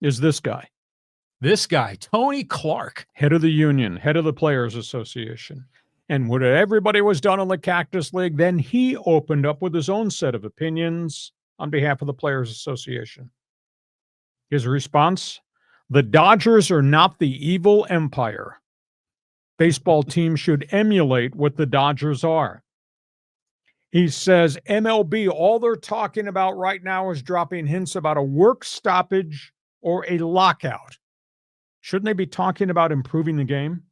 is this guy. This guy, Tony Clark. Head of the union, head of the Players Association. And when everybody was done in the Cactus League, then he opened up with his own set of opinions on behalf of the Players Association. His response: the Dodgers are not the evil empire. Baseball teams should emulate what the Dodgers are. He says MLB, all they're talking about right now is dropping hints about a work stoppage or a lockout. Shouldn't they be talking about improving the game?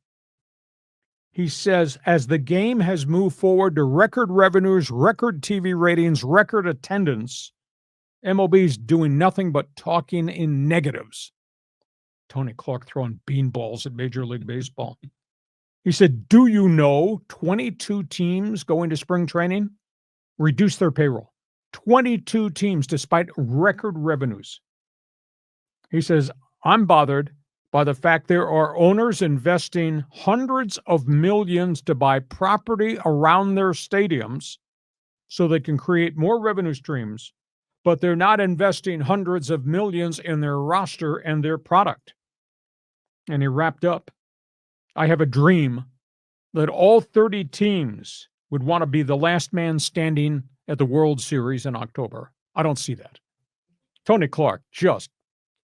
He says, as the game has moved forward to record revenues, record TV ratings, record attendance, MLB's doing nothing but talking in negatives. Tony Clark throwing beanballs at Major League Baseball. He said, do you know 22 teams going to spring training reduce their payroll? 22 teams despite record revenues. He says, I'm bothered by the fact there are owners investing hundreds of millions to buy property around their stadiums so they can create more revenue streams, but they're not investing hundreds of millions in their roster and their product. And he wrapped up, I have a dream that all 30 teams would want to be the last man standing at the World Series in October. I don't see that. Tony Clark just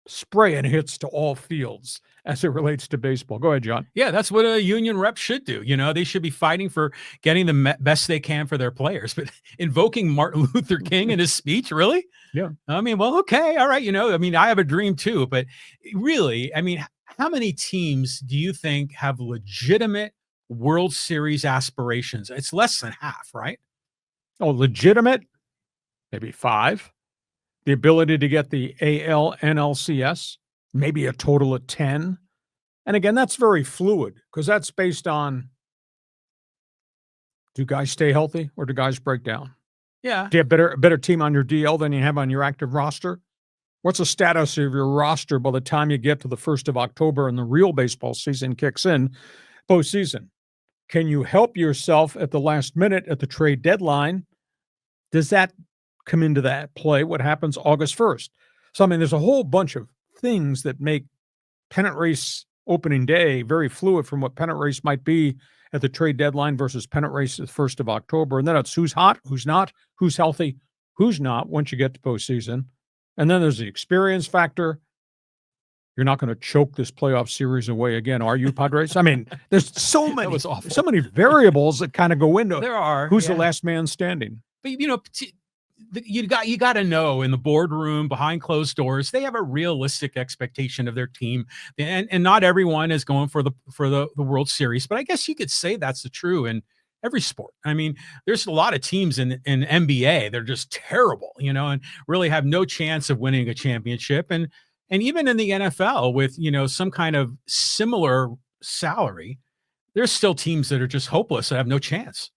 spraying hits to all fields as it relates to baseball. Go ahead, John. Yeah, that's what a union rep should do. You know, they should be fighting for getting the best they can for their players. But invoking Martin Luther King in his speech, really? Yeah. I mean, well, okay, all right. You know, I mean, I have a dream too. But really, I mean, how many teams do you think have legitimate World Series aspirations? It's less than half, right? Oh, legitimate? Maybe 5. The ability to get the AL, NLCS, maybe a total of 10. And again, that's very fluid because that's based on, do guys stay healthy or do guys break down? Yeah. Do you have a better team on your DL than you have on your active roster? What's the status of your roster by the time you get to the 1st of October and the real baseball season kicks in, postseason? Can you help yourself at the last minute at the trade deadline? Does that come into that play? What happens August 1st? So, I mean, there's a whole bunch of things that make pennant race opening day very fluid from what pennant race might be at the trade deadline versus pennant race at the 1st of October. And then it's who's hot, who's not, who's healthy, who's not once you get to postseason. And then there's the experience factor. You're not going to choke this playoff series away again, are you, Padres? I mean, there's so many variables that kind of go into there are who's the last man standing. But you know, you got to know in the boardroom behind closed doors, they have a realistic expectation of their team, and not everyone is going for the World Series. But I guess you could say that's true in every sport. I mean, there's a lot of teams in NBA they're just terrible, you know, and really have no chance of winning a championship. And even in the NFL with, you know, some kind of similar salary, there's still teams that are just hopeless that have no chance.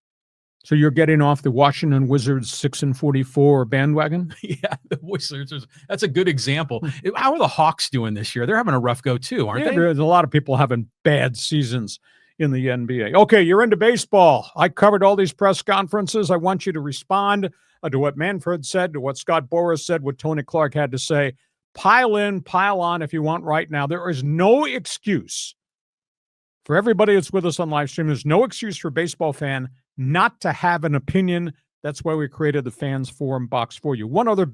So you're getting off the Washington Wizards 6-44 bandwagon? Yeah, the Wizards. That's a good example. How are the Hawks doing this year? They're having a rough go too, aren't they? There's a lot of people having bad seasons in the NBA. Okay, you're into baseball. I covered all these press conferences. I want you to respond to what Manfred said, to what Scott Boras said, what Tony Clark had to say. Pile in, pile on if you want right now. There is no excuse for everybody that's with us on live stream. There's no excuse for a baseball fan not to have an opinion. That's why we created the Fans Forum box for you. One other